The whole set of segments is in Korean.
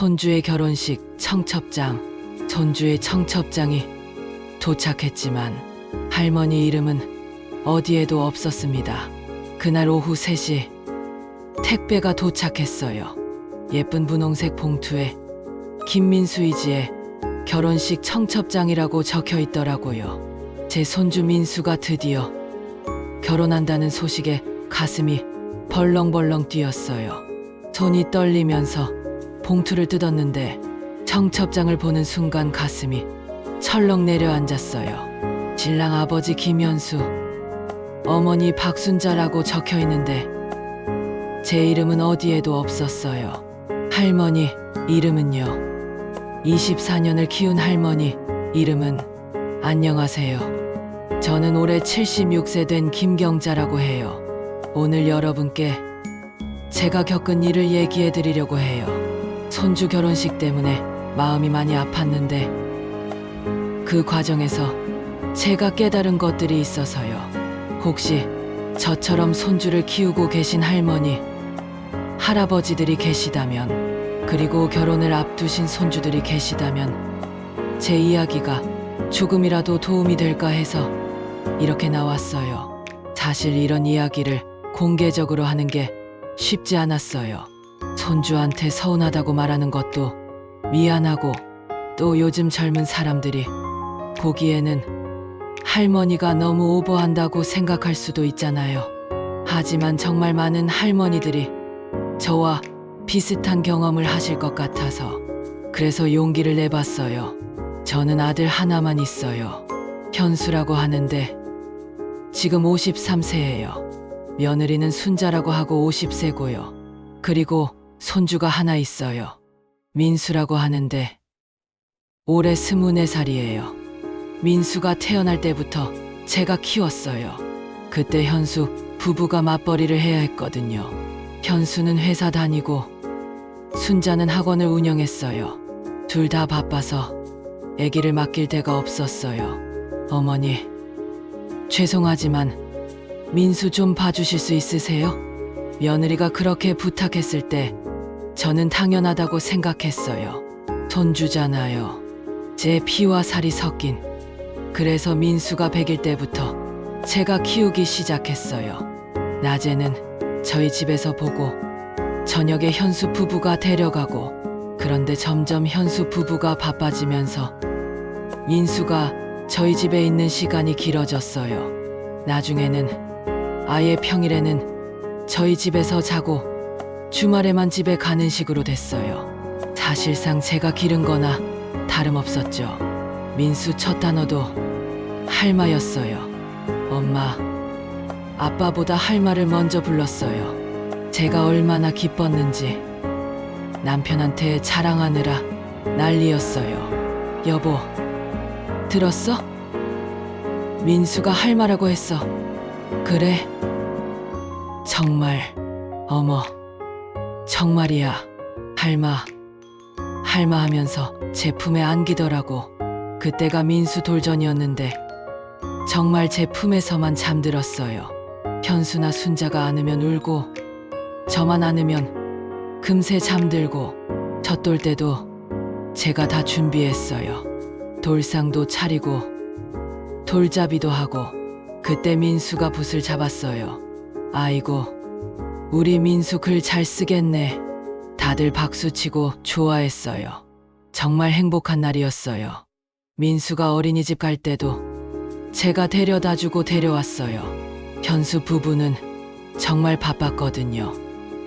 손주의 결혼식 청첩장, 손주의 청첩장이 도착했지만 할머니 이름은 어디에도 없었습니다. 그날 오후 3시 택배가 도착했어요. 예쁜 분홍색 봉투에 김민수이지의 결혼식 청첩장이라고 적혀 있더라고요. 제 손주 민수가 드디어 결혼한다는 소식에 가슴이 벌렁벌렁 뛰었어요. 손이 떨리면서 봉투를 뜯었는데 청첩장을 보는 순간 가슴이 철렁 내려앉았어요. 신랑 아버지 김현수, 어머니 박순자라고 적혀 있는데 제 이름은 어디에도 없었어요. 할머니 이름은요. 24년을 키운 할머니 이름은 안녕하세요. 저는 올해 76세 된 김경자라고 해요. 오늘 여러분께 제가 겪은 일을 얘기해 드리려고 해요. 손주 결혼식 때문에 마음이 많이 아팠는데 그 과정에서 제가 깨달은 것들이 있어서요. 혹시 저처럼 손주를 키우고 계신 할머니, 할아버지들이 계시다면, 그리고 결혼을 앞두신 손주들이 계시다면 제 이야기가 조금이라도 도움이 될까 해서 이렇게 나왔어요. 사실 이런 이야기를 공개적으로 하는 게 쉽지 않았어요. 손주한테 서운하다고 말하는 것도 미안하고, 또 요즘 젊은 사람들이 보기에는 할머니가 너무 오버한다고 생각할 수도 있잖아요. 하지만 정말 많은 할머니들이 저와 비슷한 경험을 하실 것 같아서 그래서 용기를 내봤어요. 저는 아들 하나만 있어요. 현수라고 하는데 지금 53세예요. 며느리는 순자라고 하고 50세고요. 그리고 손주가 하나 있어요. 민수라고 하는데 올해 24살이에요. 민수가 태어날 때부터 제가 키웠어요. 그때 현수 부부가 맞벌이를 해야 했거든요. 현수는 회사 다니고 순자는 학원을 운영했어요. 둘 다 바빠서 아기를 맡길 데가 없었어요. 어머니, 죄송하지만 민수 좀 봐주실 수 있으세요? 며느리가 그렇게 부탁했을 때 저는 당연하다고 생각했어요. 손주잖아요. 제 피와 살이 섞인. 그래서 민수가 100일 때부터 제가 키우기 시작했어요. 낮에는 저희 집에서 보고 저녁에 현수 부부가 데려가고, 그런데 점점 현수 부부가 바빠지면서 민수가 저희 집에 있는 시간이 길어졌어요. 나중에는 아예 평일에는 저희 집에서 자고 주말에만 집에 가는 식으로 됐어요. 사실상 제가 기른 거나 다름없었죠. 민수 첫 단어도 할마였어요. 엄마, 아빠보다 할마를 먼저 불렀어요. 제가 얼마나 기뻤는지 남편한테 자랑하느라 난리였어요. 여보, 들었어? 민수가 할마라고 했어. 그래? 정말, 어머, 정말이야. 할마 하면서 제 품에 안기더라고. 그때가 민수 돌전이었는데 정말 제 품에서만 잠들었어요. 현수나 순자가 안으면 울고, 저만 안으면 금세 잠들고, 젖돌 때도 제가 다 준비했어요. 돌상도 차리고 돌잡이도 하고. 그때 민수가 붓을 잡았어요. 아이고, 우리 민수 글 잘 쓰겠네. 다들 박수치고 좋아했어요. 정말 행복한 날이었어요. 민수가 어린이집 갈 때도 제가 데려다주고 데려왔어요. 현수 부부는 정말 바빴거든요.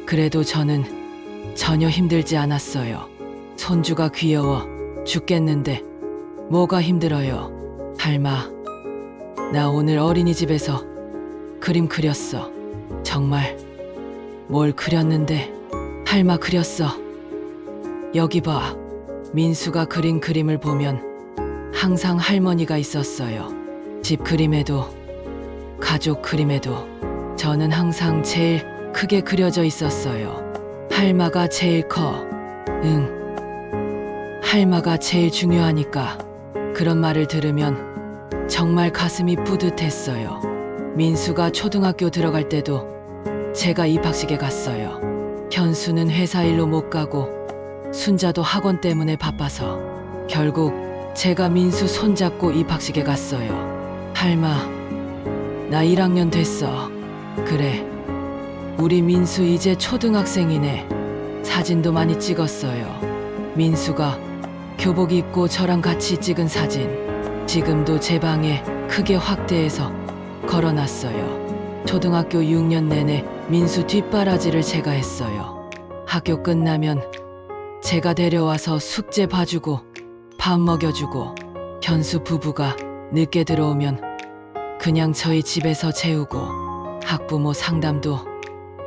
그래도 저는 전혀 힘들지 않았어요. 손주가 귀여워 죽겠는데 뭐가 힘들어요. 할마, 나 오늘 어린이집에서 그림 그렸어. 정말. 뭘 그렸는데? 할마 그렸어. 여기 봐. 민수가 그린 그림을 보면 항상 할머니가 있었어요. 집 그림에도 가족 그림에도 저는 항상 제일 크게 그려져 있었어요. 할마가 제일 커. 응. 할마가 제일 중요하니까. 그런 말을 들으면 정말 가슴이 뿌듯했어요. 민수가 초등학교 들어갈 때도 제가 입학식에 갔어요. 현수는 회사 일로 못 가고 순자도 학원 때문에 바빠서 결국 제가 민수 손잡고 입학식에 갔어요. 할마, 나 1학년 됐어. 그래, 우리 민수 이제 초등학생이네. 사진도 많이 찍었어요. 민수가 교복 입고 저랑 같이 찍은 사진. 지금도 제 방에 크게 확대해서 걸어놨어요. 초등학교 6년 내내 민수 뒷바라지를 제가 했어요. 학교 끝나면 제가 데려와서 숙제 봐주고 밥 먹여주고, 현수 부부가 늦게 들어오면 그냥 저희 집에서 재우고, 학부모 상담도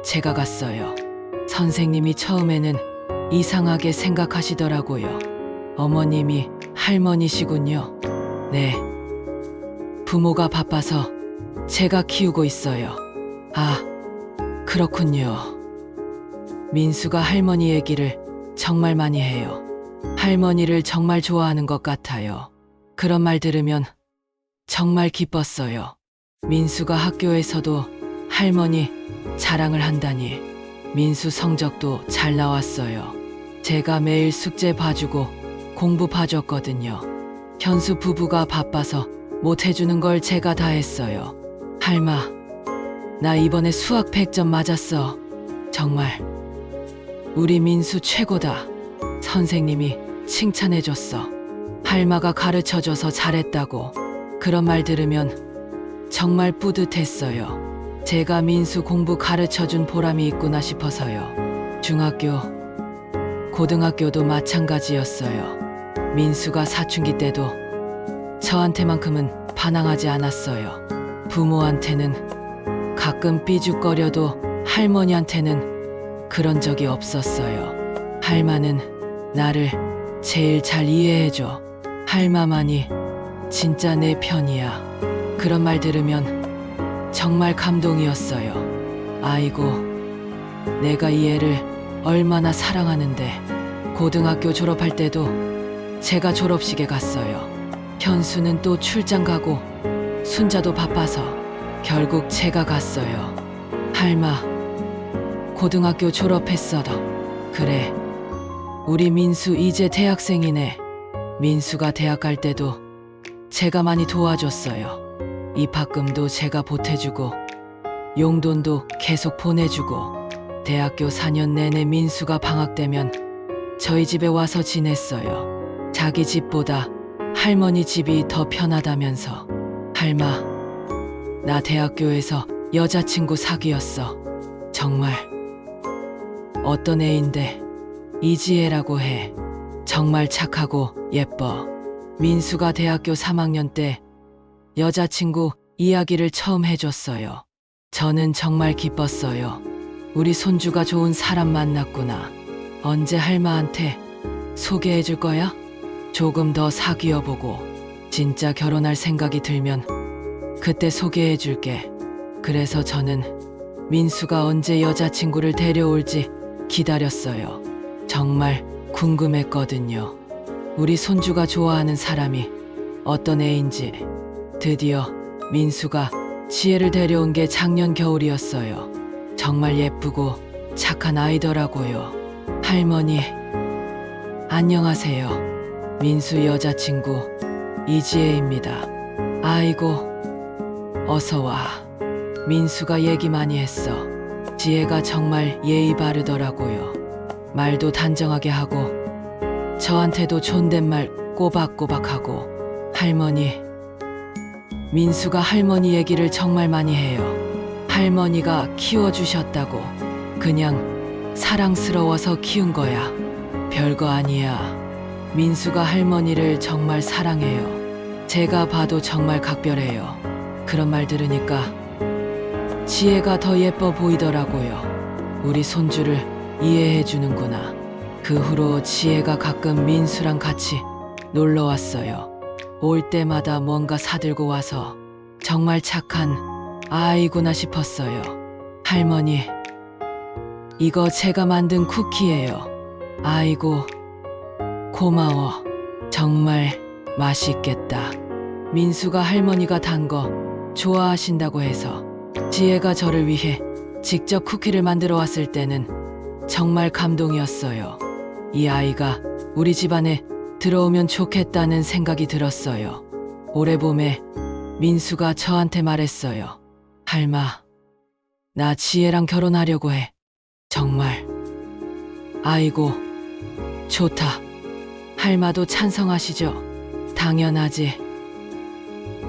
제가 갔어요. 선생님이 처음에는 이상하게 생각하시더라고요. 어머님이 할머니시군요. 네. 부모가 바빠서 제가 키우고 있어요. 아, 그렇군요. 민수가 할머니 얘기를 정말 많이 해요. 할머니를 정말 좋아하는 것 같아요. 그런 말 들으면 정말 기뻤어요. 민수가 학교에서도 할머니 자랑을 한다니. 민수 성적도 잘 나왔어요. 제가 매일 숙제 봐주고 공부 봐줬거든요. 현수 부부가 바빠서 못 해주는 걸 제가 다 했어요. 할마, 나 이번에 수학 100점 맞았어. 정말 우리 민수 최고다. 선생님이 칭찬해줬어. 할마가 가르쳐줘서 잘했다고. 그런 말 들으면 정말 뿌듯했어요. 제가 민수 공부 가르쳐준 보람이 있구나 싶어서요. 중학교, 고등학교도 마찬가지였어요. 민수가 사춘기 때도 저한테만큼은 반항하지 않았어요. 부모한테는 가끔 삐죽거려도 할머니한테는 그런 적이 없었어요. 할마는 나를 제일 잘 이해해줘. 할마만이 진짜 내 편이야. 그런 말 들으면 정말 감동이었어요. 아이고, 내가 이 애를 얼마나 사랑하는데. 고등학교 졸업할 때도 제가 졸업식에 갔어요. 현수는 또 출장 가고 순자도 바빠서 결국 제가 갔어요. 할마, 고등학교 졸업했어. 그래, 우리 민수 이제 대학생이네. 민수가 대학 갈 때도 제가 많이 도와줬어요. 입학금도 제가 보태주고 용돈도 계속 보내주고, 대학교 4년 내내 민수가 방학 되면 저희 집에 와서 지냈어요. 자기 집보다 할머니 집이 더 편하다면서. 할마, 나 대학교에서 여자친구 사귀었어. 정말 어떤 애인데 이지혜라고 해. 정말 착하고 예뻐. 민수가 대학교 3학년 때 여자친구 이야기를 처음 해줬어요. 저는 정말 기뻤어요. 우리 손주가 좋은 사람 만났구나. 언제 할마한테 소개해줄 거야? 조금 더 사귀어보고 진짜 결혼할 생각이 들면 그때 소개해줄게. 그래서 저는 민수가 언제 여자친구를 데려올지 기다렸어요. 정말 궁금했거든요. 우리 손주가 좋아하는 사람이 어떤 애인지. 드디어 민수가 지혜를 데려온 게 작년 겨울이었어요. 정말 예쁘고 착한 아이더라고요. 할머니, 안녕하세요. 민수 여자친구 이지혜입니다. 아이고, 어서 와. 민수가 얘기 많이 했어. 지혜가 정말 예의 바르더라고요. 말도 단정하게 하고 저한테도 존댓말 꼬박꼬박하고. 할머니, 민수가 할머니 얘기를 정말 많이 해요. 할머니가 키워주셨다고. 그냥 사랑스러워서 키운 거야. 별거 아니야. 민수가 할머니를 정말 사랑해요. 제가 봐도 정말 각별해요. 그런 말 들으니까 지혜가 더 예뻐 보이더라고요. 우리 손주를 이해해 주는구나. 그 후로 지혜가 가끔 민수랑 같이 놀러 왔어요. 올 때마다 뭔가 사들고 와서 정말 착한 아이구나 싶었어요. 할머니, 이거 제가 만든 쿠키예요. 아이고, 고마워. 정말 맛있겠다. 민수가 할머니가 단 거 좋아하신다고 해서 지혜가 저를 위해 직접 쿠키를 만들어 왔을 때는 정말 감동이었어요. 이 아이가 우리 집안에 들어오면 좋겠다는 생각이 들었어요. 올해 봄에 민수가 저한테 말했어요. 할마, 나 지혜랑 결혼하려고 해. 정말. 아이고, 좋다. 할마도 찬성하시죠? 당연하지.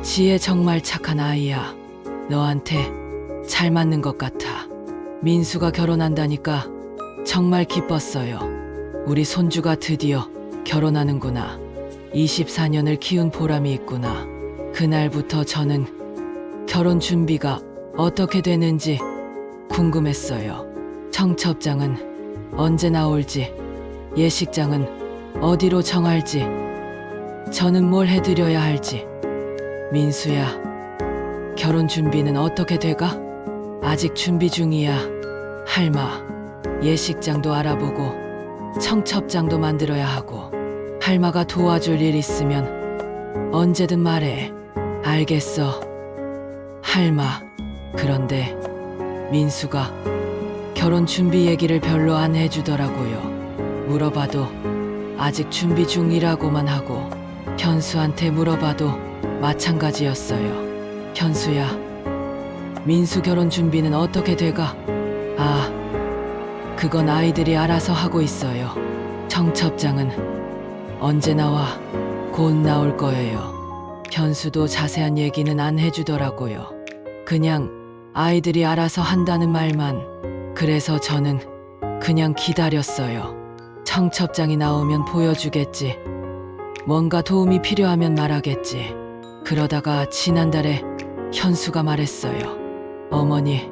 지혜 정말 착한 아이야. 너한테 잘 맞는 것 같아. 민수가 결혼한다니까 정말 기뻤어요. 우리 손주가 드디어 결혼하는구나. 24년을 키운 보람이 있구나. 그날부터 저는 결혼 준비가 어떻게 되는지 궁금했어요. 청첩장은 언제 나올지, 예식장은 어디로 정할지, 저는 뭘 해드려야 할지. 민수야, 결혼 준비는 어떻게 돼가? 아직 준비 중이야. 할마, 예식장도 알아보고 청첩장도 만들어야 하고 할마가 도와줄 일 있으면 언제든 말해. 알겠어. 할마, 그런데 민수가 결혼 준비 얘기를 별로 안 해주더라고요. 물어봐도 아직 준비 중이라고만 하고 현수한테 물어봐도 마찬가지였어요. 현수야, 민수 결혼 준비는 어떻게 돼가? 아, 그건 아이들이 알아서 하고 있어요. 청첩장은 언제 나와? 곧 나올 거예요. 현수도 자세한 얘기는 안 해주더라고요. 그냥 아이들이 알아서 한다는 말만. 그래서 저는 그냥 기다렸어요. 청첩장이 나오면 보여주겠지. 뭔가 도움이 필요하면 말하겠지. 그러다가 지난달에 현수가 말했어요. 어머니,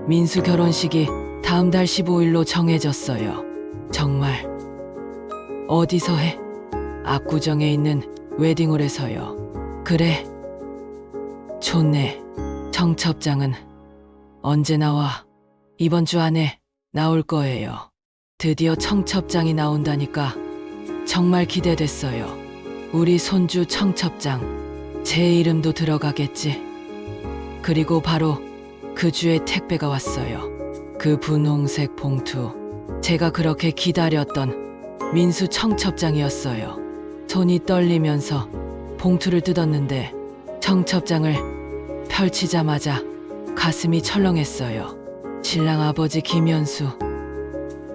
민수 결혼식이 다음 달 15일로 정해졌어요. 정말. 어디서 해? 압구정에 있는 웨딩홀에서요. 그래. 좋네. 청첩장은 언제 나와? 이번 주 안에 나올 거예요. 드디어 청첩장이 나온다니까 정말 기대됐어요. 우리 손주 청첩장, 제 이름도 들어가겠지. 그리고 바로 그 주에 택배가 왔어요. 그 분홍색 봉투, 제가 그렇게 기다렸던 민수 청첩장이었어요. 손이 떨리면서 봉투를 뜯었는데 청첩장을 펼치자마자 가슴이 철렁했어요. 신랑 아버지 김현수,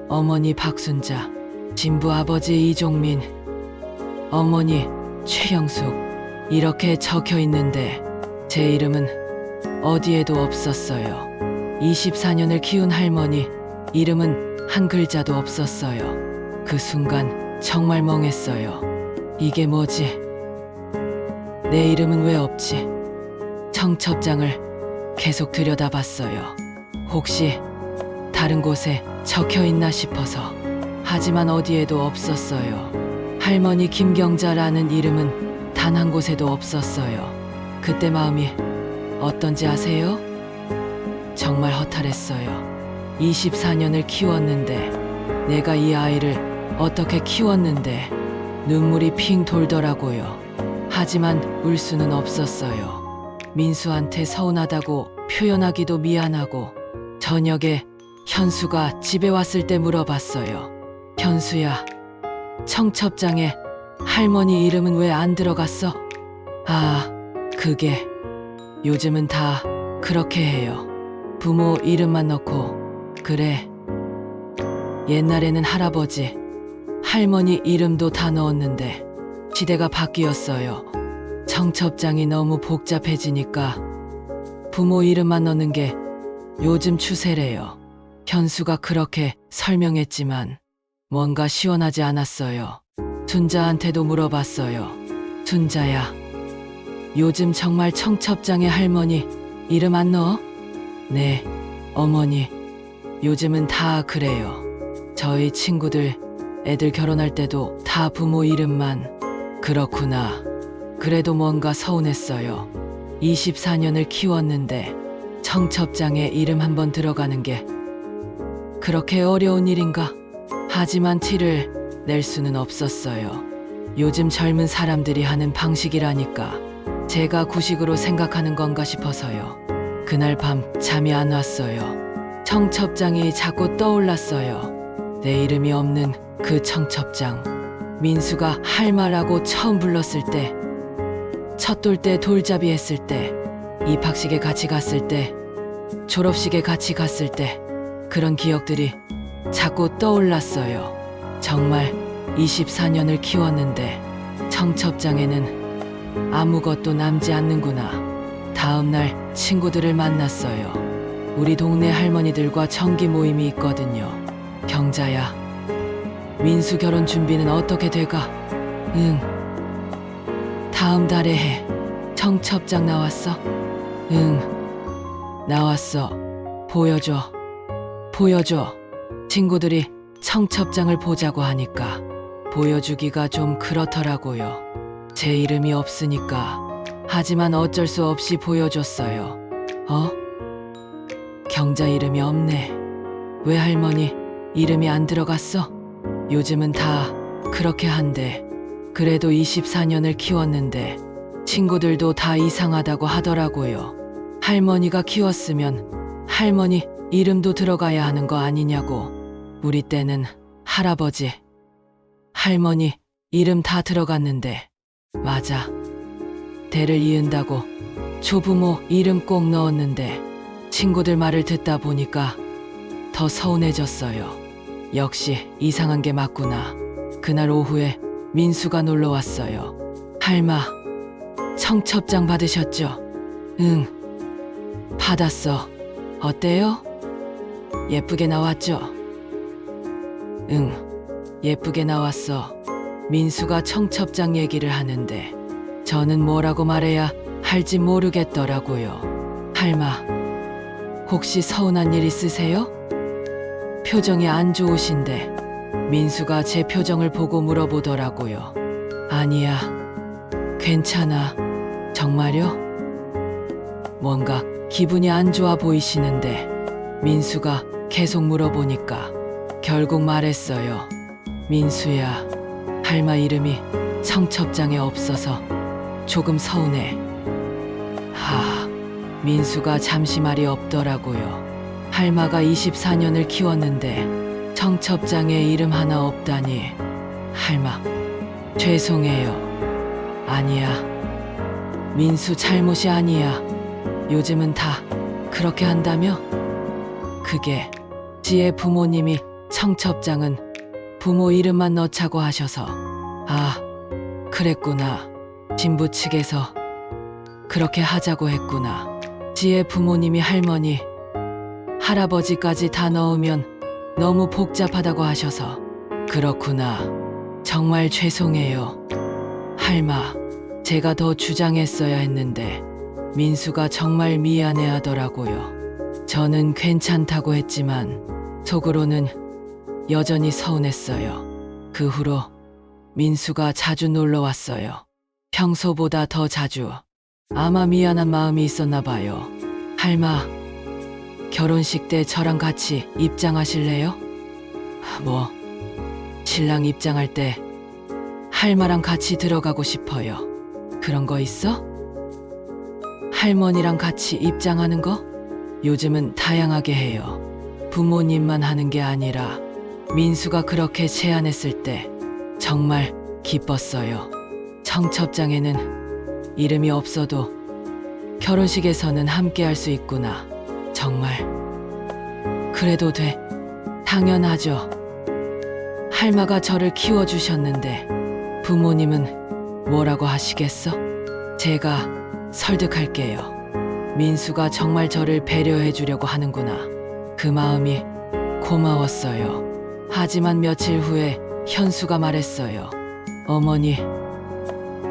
어머니 박순자, 진부 아버지 이종민, 어머니 최영숙, 이렇게 적혀 있는데 제 이름은 어디에도 없었어요. 24년을 키운 할머니 이름은 한 글자도 없었어요. 그 순간 정말 멍했어요. 이게 뭐지? 내 이름은 왜 없지? 청첩장을 계속 들여다봤어요. 혹시 다른 곳에 적혀 있나 싶어서. 하지만 어디에도 없었어요. 할머니 김경자라는 이름은 단 한 곳에도 없었어요. 그때 마음이 어떤지 아세요? 정말 허탈했어요. 24년을 키웠는데, 내가 이 아이를 어떻게 키웠는데 눈물이 핑 돌더라고요. 하지만 울 수는 없었어요. 민수한테 서운하다고 표현하기도 미안하고 저녁에 현수가 집에 왔을 때 물어봤어요. 현수야, 청첩장에 할머니 이름은 왜 안 들어갔어? 아, 그게 요즘은 다 그렇게 해요. 부모 이름만 넣고. 그래, 옛날에는 할아버지, 할머니 이름도 다 넣었는데 시대가 바뀌었어요. 청첩장이 너무 복잡해지니까 부모 이름만 넣는 게 요즘 추세래요. 현수가 그렇게 설명했지만 뭔가 시원하지 않았어요. 순자한테도 물어봤어요. 순자야, 요즘 정말 청첩장에 할머니 이름 안 넣어? 네, 어머니, 요즘은 다 그래요. 저희 친구들 애들 결혼할 때도 다 부모 이름만. 그렇구나. 그래도 뭔가 서운했어요. 24년을 키웠는데 청첩장에 이름 한번 들어가는 게 그렇게 어려운 일인가? 하지만 티를 낼 수는 없었어요. 요즘 젊은 사람들이 하는 방식이라니까 제가 구식으로 생각하는 건가 싶어서요. 그날 밤 잠이 안 왔어요. 청첩장이 자꾸 떠올랐어요. 내 이름이 없는 그 청첩장. 민수가 할 말하고 처음 불렀을 때, 첫 돌 때 돌잡이 했을 때, 입학식에 같이 갔을 때, 졸업식에 같이 갔을 때, 그런 기억들이 자꾸 떠올랐어요. 정말 24년을 키웠는데 청첩장에는 아무것도 남지 않는구나. 다음 날 친구들을 만났어요. 우리 동네 할머니들과 정기 모임이 있거든요. 경자야, 민수 결혼 준비는 어떻게 돼가? 응. 다음 달에 해. 청첩장 나왔어? 응. 나왔어. 보여줘. 보여줘. 친구들이 청첩장을 보자고 하니까 보여주기가 좀 그렇더라고요. 제 이름이 없으니까. 하지만 어쩔 수 없이 보여줬어요. 경자 이름이 없네. 왜 할머니 이름이 안 들어갔어? 요즘은 다 그렇게 한대. 그래도 24년을 키웠는데 친구들도 다 이상하다고 하더라고요. 할머니가 키웠으면 할머니 이름도 들어가야 하는 거 아니냐고. 우리 때는 할아버지, 할머니 이름 다 들어갔는데. 맞아. 대를 이은다고 조부모 이름 꼭 넣었는데 친구들 말을 듣다 보니까 더 서운해졌어요. 역시 이상한 게 맞구나. 그날 오후에 민수가 놀러 왔어요. 할마, 청첩장 받으셨죠? 응, 받았어. 어때요? 예쁘게 나왔죠? 응, 예쁘게 나왔어. 민수가 청첩장 얘기를 하는데 저는 뭐라고 말해야 할지 모르겠더라고요. 할마, 혹시 서운한 일 있으세요? 표정이 안 좋으신데 민수가 제 표정을 보고 물어보더라고요. 아니야, 괜찮아. 정말요? 뭔가 기분이 안 좋아 보이시는데 민수가 계속 물어보니까 결국 말했어요. 민수야, 할마 이름이 청첩장에 없어서 조금 서운해. 민수가 잠시 말이 없더라고요. 할마가 24년을 키웠는데 청첩장에 이름 하나 없다니. 할마, 죄송해요. 아니야, 민수 잘못이 아니야. 요즘은 다 그렇게 한다며? 그게 지혜 부모님이 청첩장은 부모 이름만 넣자고 하셔서. 아, 그랬구나. 진부 측에서 그렇게 하자고 했구나. 지혜 부모님이 할머니, 할아버지까지 다 넣으면 너무 복잡하다고 하셔서. 그렇구나. 정말 죄송해요. 할마, 제가 더 주장했어야 했는데 민수가 정말 미안해 하더라고요. 저는 괜찮다고 했지만 속으로는 여전히 서운했어요. 그 후로 민수가 자주 놀러 왔어요. 평소보다 더 자주. 아마 미안한 마음이 있었나 봐요. 할마, 결혼식 때 저랑 같이 입장하실래요? 뭐, 신랑 입장할 때 할마랑 같이 들어가고 싶어요. 그런 거 있어? 할머니랑 같이 입장하는 거? 요즘은 다양하게 해요. 부모님만 하는 게 아니라. 민수가 그렇게 제안했을 때 정말 기뻤어요. 청첩장에는 이름이 없어도 결혼식에서는 함께 할 수 있구나. 정말. 그래도 돼. 당연하죠. 할마가 저를 키워주셨는데 부모님은 뭐라고 하시겠어? 제가 설득할게요. 민수가 정말 저를 배려해 주려고 하는구나. 그 마음이 고마웠어요. 하지만 며칠 후에 현수가 말했어요. 어머니,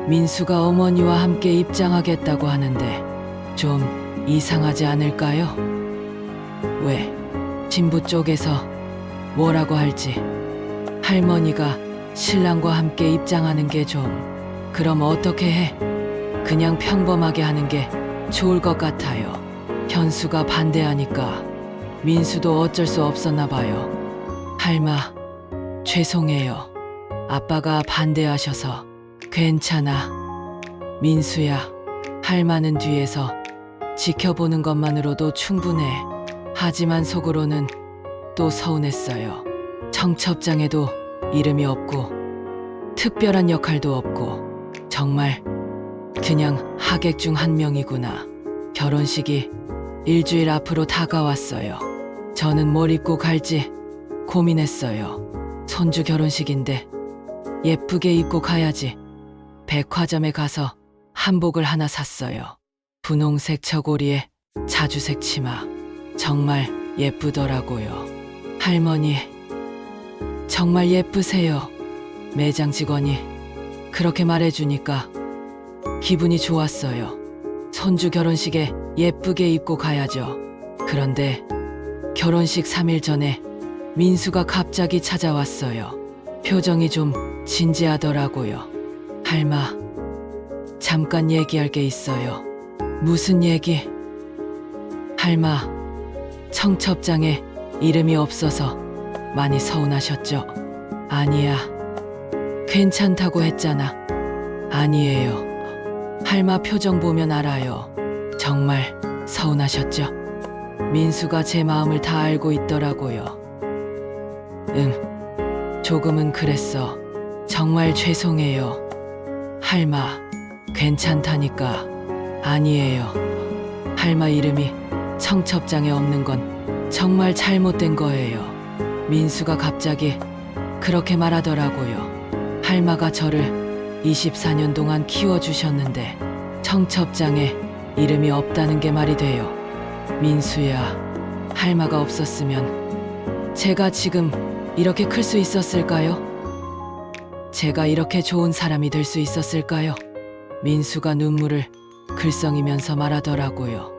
민수가 어머니와 함께 입장하겠다고 하는데 좀 이상하지 않을까요? 왜? 신부 쪽에서 뭐라고 할지. 할머니가 신랑과 함께 입장하는 게 좀. 그럼 어떻게 해? 그냥 평범하게 하는 게 좋을 것 같아요. 현수가 반대하니까 민수도 어쩔 수 없었나 봐요. 할마, 죄송해요. 아빠가 반대하셔서. 괜찮아. 민수야, 할마는 뒤에서 지켜보는 것만으로도 충분해. 하지만 속으로는 또 서운했어요. 청첩장에도 이름이 없고 특별한 역할도 없고 정말 그냥 하객 중 한 명이구나. 결혼식이 일주일 앞으로 다가왔어요. 저는 뭘 입고 갈지 고민했어요. 손주 결혼식인데 예쁘게 입고 가야지. 백화점에 가서 한복을 하나 샀어요. 분홍색 저고리에 자주색 치마. 정말 예쁘더라고요. 할머니, 정말 예쁘세요. 매장 직원이 그렇게 말해주니까 기분이 좋았어요. 손주 결혼식에 예쁘게 입고 가야죠. 그런데 결혼식 3일 전에 민수가 갑자기 찾아왔어요. 표정이 좀 진지하더라고요. 할마, 잠깐 얘기할 게 있어요. 무슨 얘기? 할마, 청첩장에 이름이 없어서 많이 서운하셨죠? 아니야. 괜찮다고 했잖아. 아니에요. 할마 표정 보면 알아요. 정말 서운하셨죠? 민수가 제 마음을 다 알고 있더라고요. 조금은 그랬어. 정말 죄송해요. 할마, 괜찮다니까. 아니에요. 할마 이름이 청첩장에 없는 건 정말 잘못된 거예요. 민수가 갑자기 그렇게 말하더라고요. 할마가 저를 24년 동안 키워주셨는데 청첩장에 이름이 없다는 게 말이 돼요. 민수야, 할마가 없었으면 제가 지금 이렇게 클 수 있었을까요? 제가 이렇게 좋은 사람이 될 수 있었을까요? 민수가 눈물을 글썽이면서 말하더라고요.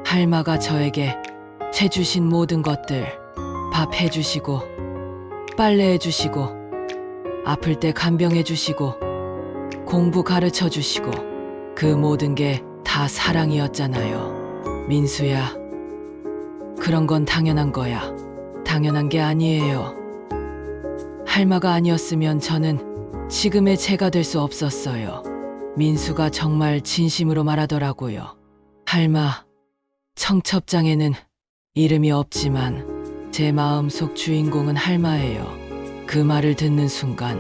할마가 저에게 해주신 모든 것들, 밥 해주시고, 빨래 해주시고, 아플 때 간병해주시고, 공부 가르쳐주시고, 그 모든 게 다 사랑이었잖아요. 민수야, 그런 건 당연한 거야. 당연한 게 아니에요. 할마가 아니었으면 저는 지금의 제가 될 수 없었어요. 민수가 정말 진심으로 말하더라고요. 할마, 청첩장에는 이름이 없지만 제 마음속 주인공은 할마예요. 그 말을 듣는 순간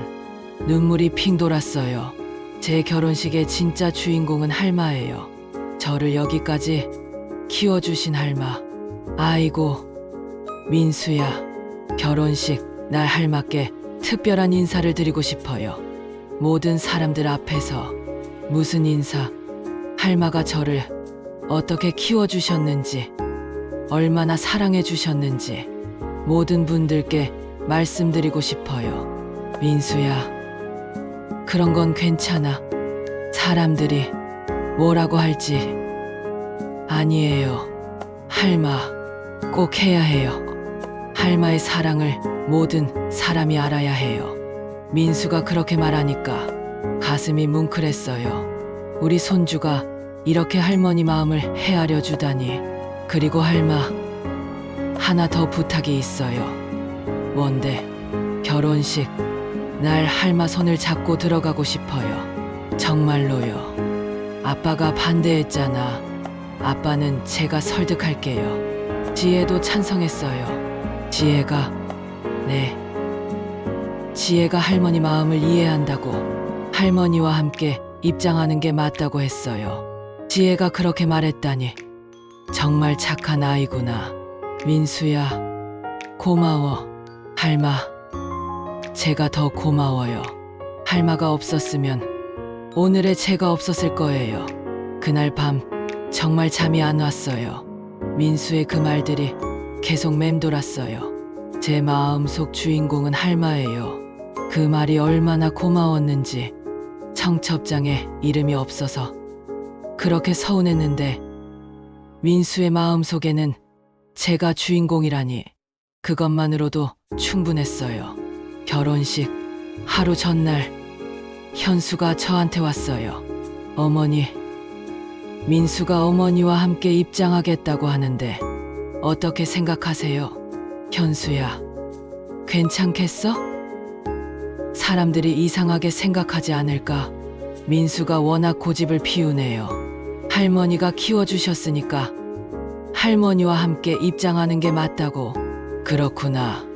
눈물이 핑 돌았어요. 제 결혼식의 진짜 주인공은 할마예요. 저를 여기까지 키워주신 할마. 아이고, 민수야, 결혼식 날 할마께 특별한 인사를 드리고 싶어요. 모든 사람들 앞에서. 무슨 인사? 할마가 저를 어떻게 키워주셨는지, 얼마나 사랑해주셨는지 모든 분들께 말씀드리고 싶어요. 민수야, 그런 건 괜찮아. 사람들이 뭐라고 할지. 아니에요. 할마, 꼭 해야 해요. 할마의 사랑을 모든 사람이 알아야 해요. 민수가 그렇게 말하니까 가슴이 뭉클했어요. 우리 손주가 이렇게 할머니 마음을 헤아려 주다니. 그리고 할마, 하나 더 부탁이 있어요. 뭔데? 결혼식 날 할마 손을 잡고 들어가고 싶어요. 정말로요. 아빠가 반대했잖아. 아빠는 제가 설득할게요. 지혜도 찬성했어요. 지혜가, 네. 지혜가 할머니 마음을 이해한다고 할머니와 함께 입장하는 게 맞다고 했어요. 지혜가 그렇게 말했다니. 정말 착한 아이구나. 민수야, 고마워. 할마, 제가 더 고마워요. 할마가 없었으면 오늘의 제가 없었을 거예요. 그날 밤 정말 잠이 안 왔어요. 민수의 그 말들이 계속 맴돌았어요. 제 마음속 주인공은 할마예요. 그 말이 얼마나 고마웠는지. 청첩장에 이름이 없어서 그렇게 서운했는데 민수의 마음속에는 제가 주인공이라니. 그것만으로도 충분했어요. 결혼식 하루 전날 현수가 저한테 왔어요. 어머니, 민수가 어머니와 함께 입장하겠다고 하는데 어떻게 생각하세요? 현수야, 괜찮겠어? 사람들이 이상하게 생각하지 않을까? 민수가 워낙 고집을 피우네요. 할머니가 키워주셨으니까 할머니와 함께 입장하는 게 맞다고. 그렇구나.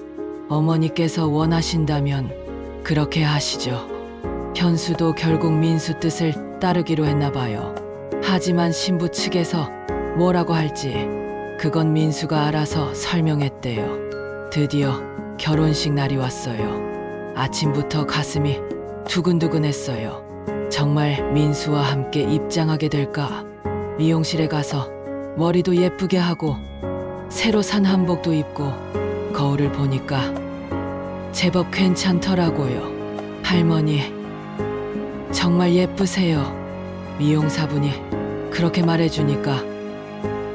어머니께서 원하신다면 그렇게 하시죠. 현수도 결국 민수 뜻을 따르기로 했나 봐요. 하지만 신부 측에서 뭐라고 할지 그건 민수가 알아서 설명했대요. 드디어 결혼식 날이 왔어요. 아침부터 가슴이 두근두근했어요. 정말 민수와 함께 입장하게 될까? 미용실에 가서 머리도 예쁘게 하고 새로 산 한복도 입고 거울을 보니까 제법 괜찮더라고요. 할머니, 정말 예쁘세요. 미용사분이 그렇게 말해주니까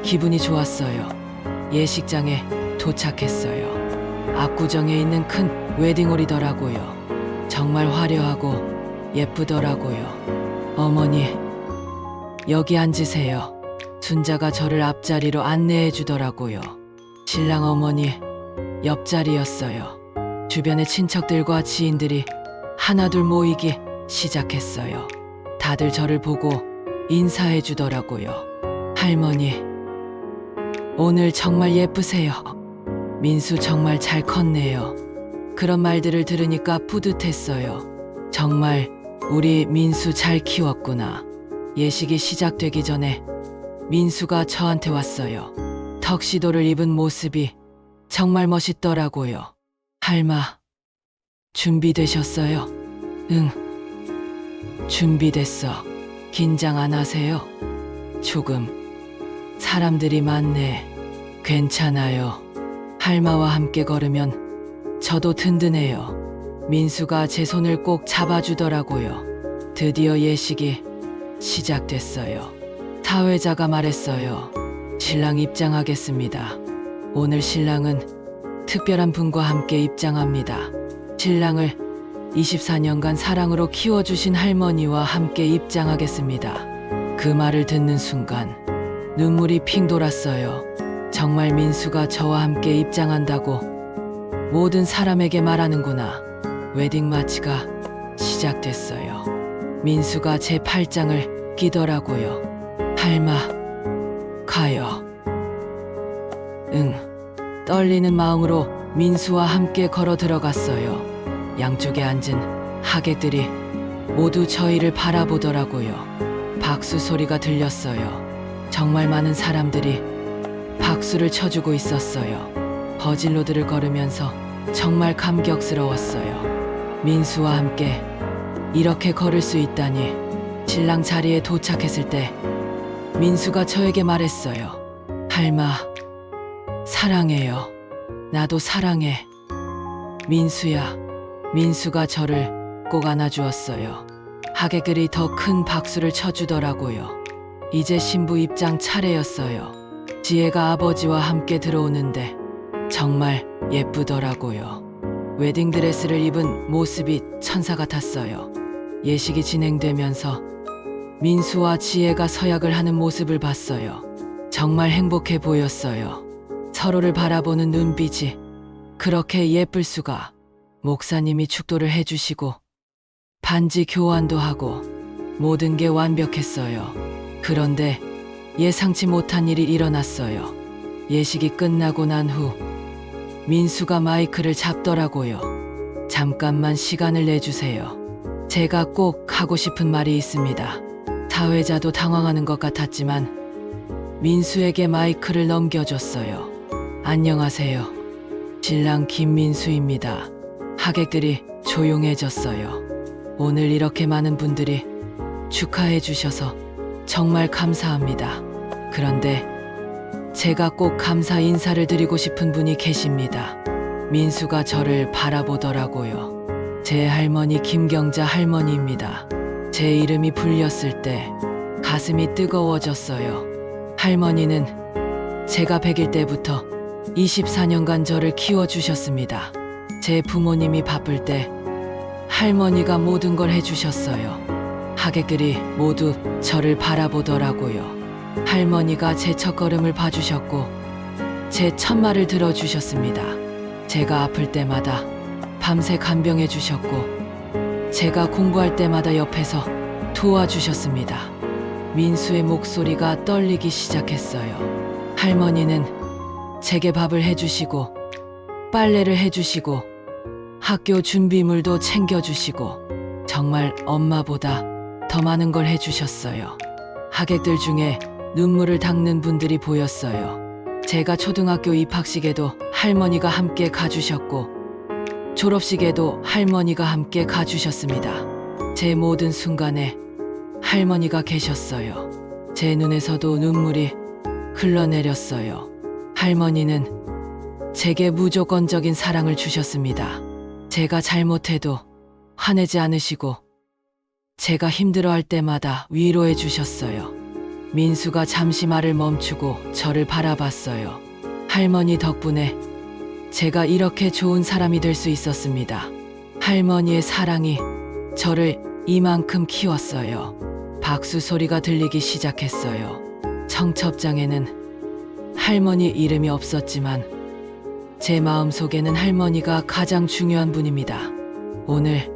기분이 좋았어요. 예식장에 도착했어요. 압구정에 있는 큰 웨딩홀이더라고요. 정말 화려하고 예쁘더라고요. 어머니, 여기 앉으세요. 순자가 저를 앞자리로 안내해 주더라고요. 신랑 어머니 옆자리였어요. 주변의 친척들과 지인들이 하나둘 모이기 시작했어요. 다들 저를 보고 인사해 주더라고요. 할머니, 오늘 정말 예쁘세요. 민수 정말 잘 컸네요. 그런 말들을 들으니까 뿌듯했어요. 정말 우리 민수 잘 키웠구나. 예식이 시작되기 전에 민수가 저한테 왔어요. 턱시도를 입은 모습이 정말 멋있더라고요. 할마, 준비되셨어요? 응, 준비됐어. 긴장 안 하세요? 조금. 사람들이 많네. 괜찮아요. 할마와 함께 걸으면 저도 든든해요. 민수가 제 손을 꼭 잡아주더라고요. 드디어 예식이 시작됐어요. 사회자가 말했어요. 신랑 입장하겠습니다. 오늘 신랑은 특별한 분과 함께 입장합니다. 신랑을 24년간 사랑으로 키워주신 할머니와 함께 입장하겠습니다. 그 말을 듣는 순간 눈물이 핑 돌았어요. 정말 민수가 저와 함께 입장한다고 모든 사람에게 말하는구나. 웨딩 마치가 시작됐어요. 민수가 제 팔짱을 끼더라고요. 할마, 가요. 응. 떨리는 마음으로 민수와 함께 걸어 들어갔어요. 양쪽에 앉은 하객들이 모두 저희를 바라보더라고요. 박수 소리가 들렸어요. 정말 많은 사람들이 박수를 쳐주고 있었어요. 버질로드를 걸으면서 정말 감격스러웠어요. 민수와 함께 이렇게 걸을 수 있다니. 신랑 자리에 도착했을 때 민수가 저에게 말했어요. 할마, 사랑해요. 나도 사랑해. 민수야. 민수가 저를 꼭 안아주었어요. 하객들이 더 큰 박수를 쳐주더라고요. 이제 신부 입장 차례였어요. 지혜가 아버지와 함께 들어오는데 정말 예쁘더라고요. 웨딩드레스를 입은 모습이 천사 같았어요. 예식이 진행되면서 민수와 지혜가 서약을 하는 모습을 봤어요. 정말 행복해 보였어요. 서로를 바라보는 눈빛이 그렇게 예쁠 수가. 목사님이 축도를 해주시고 반지 교환도 하고 모든 게 완벽했어요. 그런데 예상치 못한 일이 일어났어요. 예식이 끝나고 난 후 민수가 마이크를 잡더라고요. 잠깐만 시간을 내주세요. 제가 꼭 하고 싶은 말이 있습니다. 사회자도 당황하는 것 같았지만 민수에게 마이크를 넘겨줬어요. 안녕하세요. 신랑 김민수입니다. 하객들이 조용해졌어요. 오늘 이렇게 많은 분들이 축하해 주셔서 정말 감사합니다. 그런데 제가 꼭 감사 인사를 드리고 싶은 분이 계십니다. 민수가 저를 바라보더라고요. 제 할머니 김경자 할머니입니다. 제 이름이 불렸을 때 가슴이 뜨거워졌어요. 할머니는 제가 100일 때부터 24년간 저를 키워주셨습니다. 제 부모님이 바쁠 때 할머니가 모든 걸 해주셨어요. 하객들이 모두 저를 바라보더라고요. 할머니가 제 첫걸음을 봐주셨고 제 첫말을 들어주셨습니다. 제가 아플 때마다 밤새 간병해 주셨고 제가 공부할 때마다 옆에서 도와주셨습니다. 민수의 목소리가 떨리기 시작했어요. 할머니는 제게 밥을 해주시고 빨래를 해주시고 학교 준비물도 챙겨주시고 정말 엄마보다 더 많은 걸 해주셨어요. 하객들 중에 눈물을 닦는 분들이 보였어요. 제가 초등학교 입학식에도 할머니가 함께 가주셨고 졸업식에도 할머니가 함께 가주셨습니다. 제 모든 순간에 할머니가 계셨어요. 제 눈에서도 눈물이 흘러내렸어요. 할머니는 제게 무조건적인 사랑을 주셨습니다. 제가 잘못해도 화내지 않으시고 제가 힘들어할 때마다 위로해 주셨어요. 민수가 잠시 말을 멈추고 저를 바라봤어요. 할머니 덕분에 제가 이렇게 좋은 사람이 될 수 있었습니다. 할머니의 사랑이 저를 이만큼 키웠어요. 박수 소리가 들리기 시작했어요. 청첩장에는 할머니 이름이 없었지만 제 마음속에는 할머니가 가장 중요한 분입니다. 오늘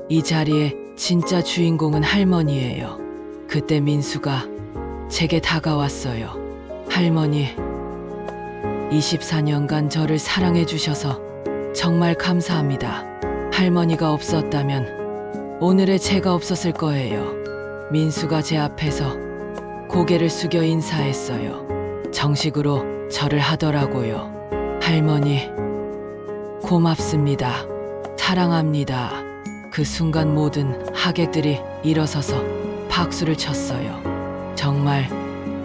이 자리에 진짜 주인공은 할머니예요. 그때 민수가 제게 다가왔어요. 할머니, 24년간 저를 사랑해 주셔서 정말 감사합니다. 할머니가 없었다면 오늘의 제가 없었을 거예요. 민수가 제 앞에서 고개를 숙여 인사했어요. 정식으로 절을 하더라고요. 할머니, 고맙습니다. 사랑합니다. 그 순간 모든 하객들이 일어서서 박수를 쳤어요. 정말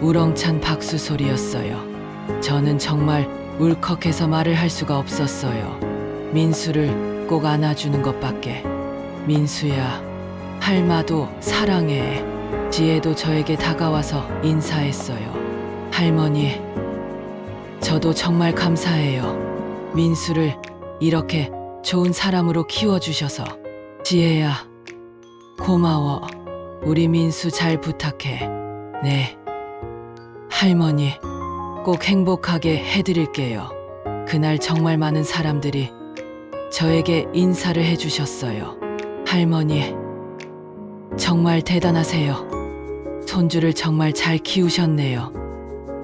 우렁찬 박수 소리였어요. 저는 정말 울컥해서 말을 할 수가 없었어요. 민수를 꼭 안아주는 것밖에. 민수야, 할마도 사랑해. 지혜도 저에게 다가와서 인사했어요. 할머니, 저도 정말 감사해요. 민수를 이렇게 좋은 사람으로 키워주셔서. 지혜야, 고마워. 우리 민수 잘 부탁해. 네. 할머니, 꼭 행복하게 해드릴게요. 그날 정말 많은 사람들이 저에게 인사를 해주셨어요. 할머니, 정말 대단하세요. 손주를 정말 잘 키우셨네요.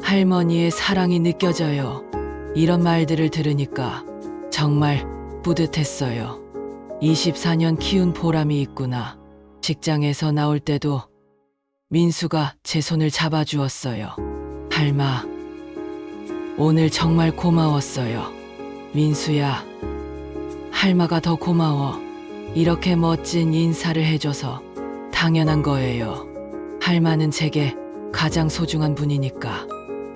할머니의 사랑이 느껴져요. 이런 말들을 들으니까 정말 뿌듯했어요. 24년 키운 보람이 있구나. 직장에서 나올 때도 민수가 제 손을 잡아주었어요. 할마, 오늘 정말 고마웠어요. 민수야, 할마가 더 고마워. 이렇게 멋진 인사를 해줘서 당연한 거예요. 할마는 제게 가장 소중한 분이니까.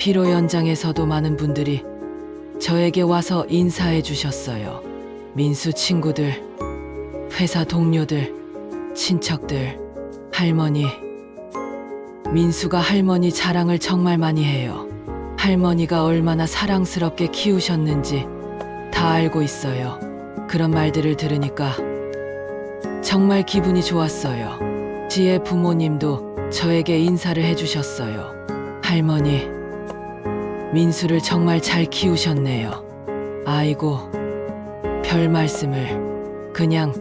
피로 연장에서도 많은 분들이 저에게 와서 인사해 주셨어요. 민수 친구들, 회사 동료들, 친척들, 할머니. 민수가 할머니 자랑을 정말 많이 해요. 할머니가 얼마나 사랑스럽게 키우셨는지 다 알고 있어요. 그런 말들을 들으니까 정말 기분이 좋았어요. 지혜 부모님도 저에게 인사를 해주셨어요. 할머니, 민수를 정말 잘 키우셨네요. 아이고, 별 말씀을. 그냥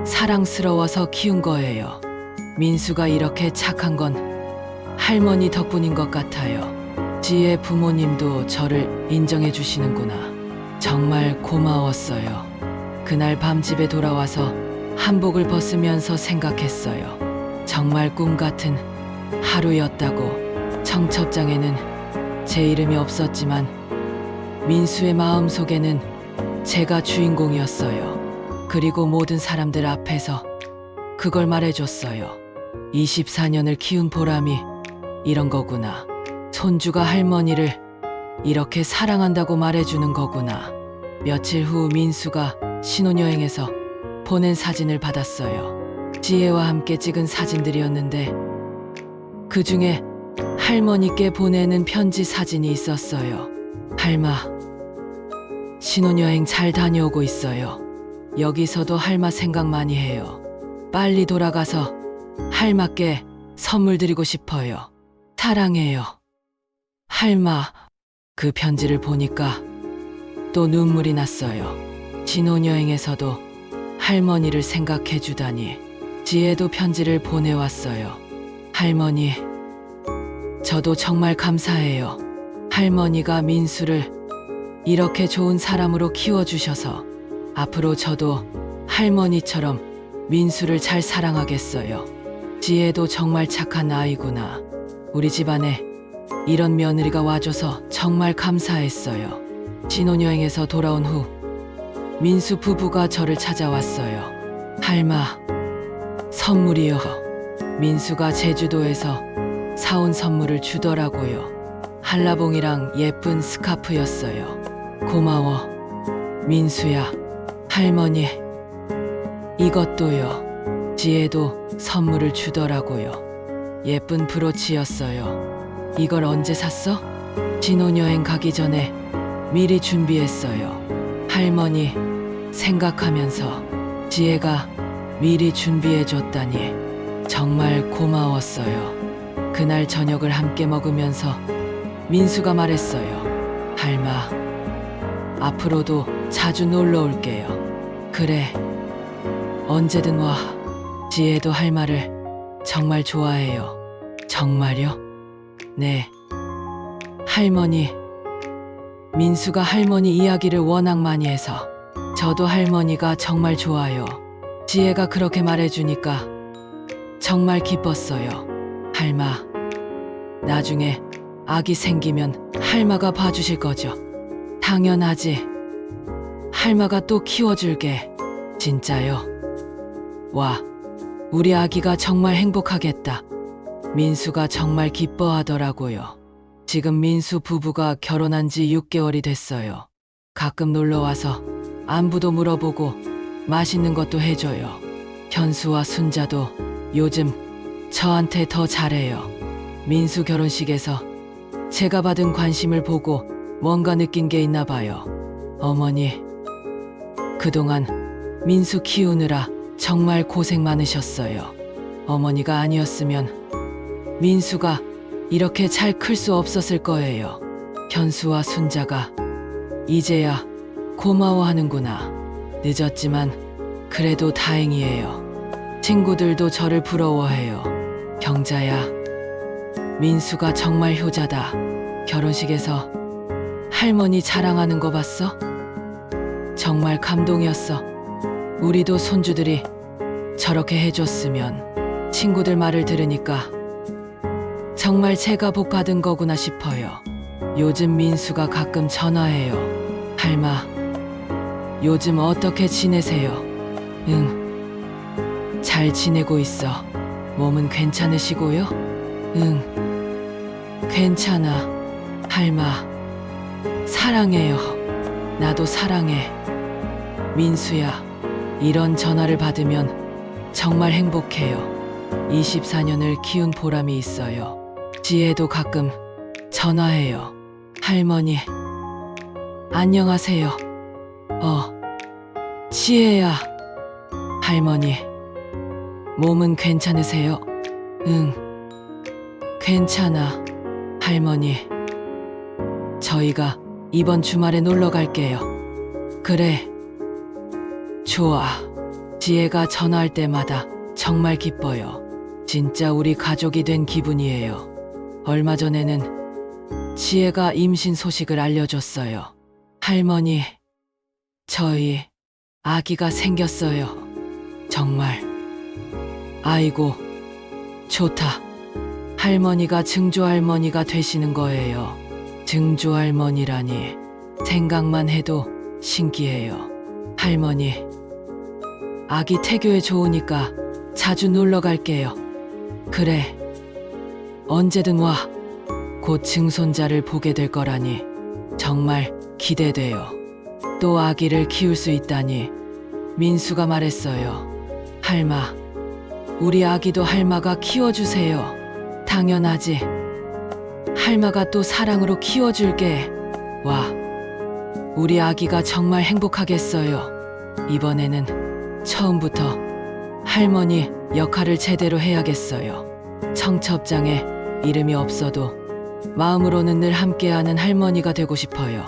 사랑스러워서 키운 거예요. 민수가 이렇게 착한 건 할머니 덕분인 것 같아요. 지혜 부모님도 저를 인정해 주시는구나. 정말 고마웠어요. 그날 밤 집에 돌아와서 한복을 벗으면서 생각했어요. 정말 꿈 같은 하루였다고. 청첩장에는 제 이름이 없었지만 민수의 마음속에는 제가 주인공이었어요. 그리고 모든 사람들 앞에서 그걸 말해줬어요. 24년을 키운 보람이 이런 거구나. 손주가 할머니를 이렇게 사랑한다고 말해주는 거구나. 며칠 후 민수가 신혼여행에서 보낸 사진을 받았어요. 지혜와 함께 찍은 사진들이었는데 그 중에 할머니께 보내는 편지 사진이 있었어요. 할마, 신혼여행 잘 다녀오고 있어요. 여기서도 할마 생각 많이 해요. 빨리 돌아가서 할마께 선물 드리고 싶어요. 사랑해요. 할마. 그 편지를 보니까 또 눈물이 났어요. 신혼여행에서도 할머니를 생각해 주다니. 지혜도 편지를 보내왔어요. 할머니, 저도 정말 감사해요. 할머니가 민수를 이렇게 좋은 사람으로 키워주셔서 앞으로 저도 할머니처럼 민수를 잘 사랑하겠어요. 지혜도 정말 착한 아이구나. 우리 집안에 이런 며느리가 와줘서 정말 감사했어요. 신혼여행에서 돌아온 후 민수 부부가 저를 찾아왔어요. 할마, 선물이요. 민수가 제주도에서 사온 선물을 주더라고요. 한라봉이랑 예쁜 스카프였어요. 고마워, 민수야. 할머니, 이것도요. 지혜도 선물을 주더라고요. 예쁜 브로치였어요. 이걸 언제 샀어? 신혼여행 가기 전에 미리 준비했어요. 할머니 생각하면서 지혜가 미리 준비해줬다니 정말 고마웠어요. 그날 저녁을 함께 먹으면서 민수가 말했어요. 할마, 앞으로도 자주 놀러 올게요. 그래, 언제든 와. 지혜도 할마를 정말 좋아해요. 정말요? 네. 할머니, 민수가 할머니 이야기를 워낙 많이 해서 저도 할머니가 정말 좋아요. 지혜가 그렇게 말해주니까 정말 기뻤어요. 할마, 나중에 아기 생기면 할마가 봐주실 거죠? 당연하지. 할마가 또 키워줄게. 진짜요? 와, 우리 아기가 정말 행복하겠다. 민수가 정말 기뻐하더라고요. 지금 민수 부부가 결혼한 지 6개월이 됐어요. 가끔 놀러와서 안부도 물어보고 맛있는 것도 해줘요. 현수와 순자도 요즘 저한테 더 잘해요. 민수 결혼식에서 제가 받은 관심을 보고 뭔가 느낀 게 있나 봐요. 어머니, 그동안 민수 키우느라 정말 고생 많으셨어요. 어머니가 아니었으면 민수가 이렇게 잘 클 수 없었을 거예요. 현수와 순자가 이제야 고마워하는구나. 늦었지만 그래도 다행이에요. 친구들도 저를 부러워해요. 경자야, 민수가 정말 효자다. 결혼식에서 할머니 자랑하는 거 봤어? 정말 감동이었어. 우리도 손주들이 저렇게 해줬으면. 친구들 말을 들으니까 정말 제가 복 받은 거구나 싶어요. 요즘 민수가 가끔 전화해요. 할마, 요즘 어떻게 지내세요? 응, 잘 지내고 있어. 몸은 괜찮으시고요? 응, 괜찮아. 할마, 사랑해요. 나도 사랑해. 민수야, 이런 전화를 받으면 정말 행복해요. 24년을 키운 보람이 있어요. 지혜도 가끔 전화해요. 할머니, 안녕하세요. 지혜야. 할머니, 몸은 괜찮으세요? 응, 괜찮아. 할머니, 저희가 이번 주말에 놀러 갈게요. 그래, 좋아. 지혜가 전화할 때마다 정말 기뻐요. 진짜 우리 가족이 된 기분이에요. 얼마 전에는 지혜가 임신 소식을 알려줬어요. 할머니, 저희 아기가 생겼어요. 정말. 아이고, 좋다. 할머니가 증조할머니가 되시는 거예요. 증조할머니라니. 생각만 해도 신기해요. 할머니, 아기 태교에 좋으니까 자주 놀러 갈게요. 그래, 언제든 와. 곧 증손자를 보게 될 거라니 정말 기대돼요. 또 아기를 키울 수 있다니. 민수가 말했어요. 할마, 우리 아기도 할마가 키워주세요. 당연하지. 할마가 또 사랑으로 키워줄게. 와, 우리 아기가 정말 행복하겠어요. 이번에는 처음부터 할머니 역할을 제대로 해야겠어요. 청첩장에 이름이 없어도 마음으로는 늘 함께하는 할머니가 되고 싶어요.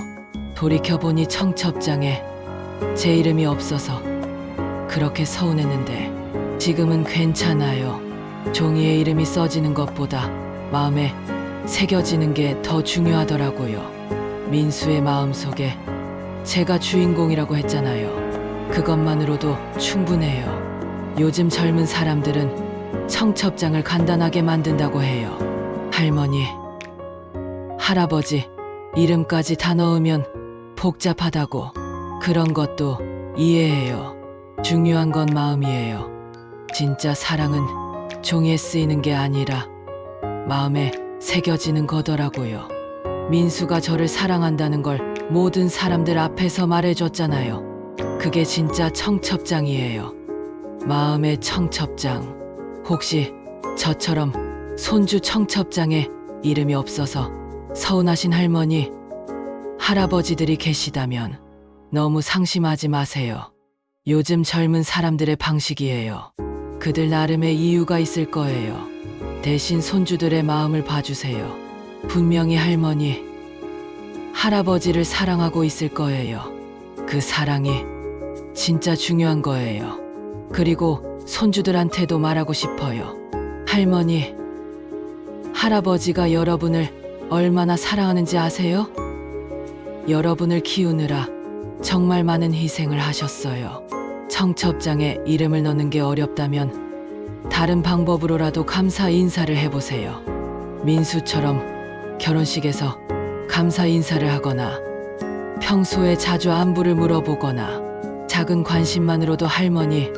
돌이켜보니 청첩장에 제 이름이 없어서 그렇게 서운했는데 지금은 괜찮아요. 종이에 이름이 써지는 것보다 마음에 새겨지는 게 더 중요하더라고요. 민수의 마음속에 제가 주인공이라고 했잖아요. 그것만으로도 충분해요. 요즘 젊은 사람들은 청첩장을 간단하게 만든다고 해요. 할머니, 할아버지, 이름까지 다 넣으면 복잡하다고. 그런 것도 이해해요. 중요한 건 마음이에요. 진짜 사랑은 종이에 쓰이는 게 아니라 마음에 새겨지는 거더라고요. 민수가 저를 사랑한다는 걸 모든 사람들 앞에서 말해줬잖아요. 그게 진짜 청첩장이에요. 마음의 청첩장. 혹시 저처럼 손주 청첩장에 이름이 없어서 서운하신 할머니, 할아버지들이 계시다면 너무 상심하지 마세요. 요즘 젊은 사람들의 방식이에요. 그들 나름의 이유가 있을 거예요. 대신 손주들의 마음을 봐주세요. 분명히 할머니, 할아버지를 사랑하고 있을 거예요. 그 사랑이 진짜 중요한 거예요. 그리고 손주들한테도 말하고 싶어요. 할머니, 할아버지가 여러분을 얼마나 사랑하는지 아세요? 여러분을 키우느라 정말 많은 희생을 하셨어요. 청첩장에 이름을 넣는 게 어렵다면 다른 방법으로라도 감사 인사를 해보세요. 민수처럼 결혼식에서 감사 인사를 하거나 평소에 자주 안부를 물어보거나 작은 관심만으로도 할머니,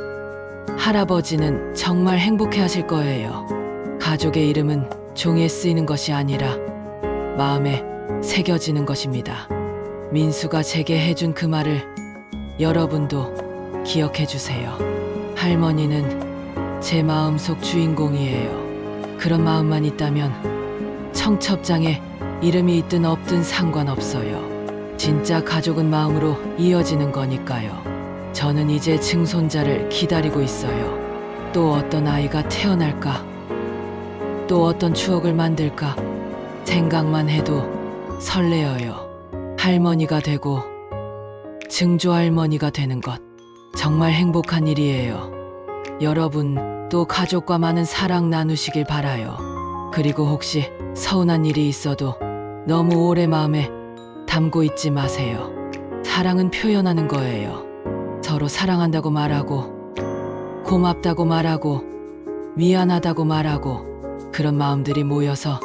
할아버지는 정말 행복해 하실 거예요. 가족의 이름은 종이에 쓰이는 것이 아니라 마음에 새겨지는 것입니다. 민수가 제게 해준 그 말을 여러분도 기억해 주세요. 할머니는 제 마음속 주인공이에요. 그런 마음만 있다면 청첩장에 이름이 있든 없든 상관없어요. 진짜 가족은 마음으로 이어지는 거니까요. 저는 이제 증손자를 기다리고 있어요. 또 어떤 아이가 태어날까? 또 어떤 추억을 만들까? 생각만 해도 설레어요. 할머니가 되고 증조할머니가 되는 것 정말 행복한 일이에요. 여러분 또 가족과 많은 사랑 나누시길 바라요. 그리고 혹시 서운한 일이 있어도 너무 오래 마음에 담고 있지 마세요. 사랑은 표현하는 거예요. 서로 사랑한다고 말하고 고맙다고 말하고 미안하다고 말하고 그런 마음들이 모여서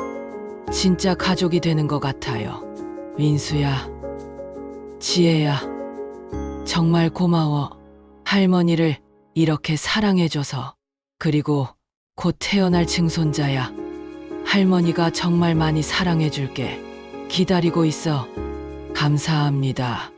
진짜 가족이 되는 것 같아요. 민수야, 지혜야, 정말 고마워. 할머니를 이렇게 사랑해줘서. 그리고 곧 태어날 증손자야. 할머니가 정말 많이 사랑해줄게. 기다리고 있어. 감사합니다.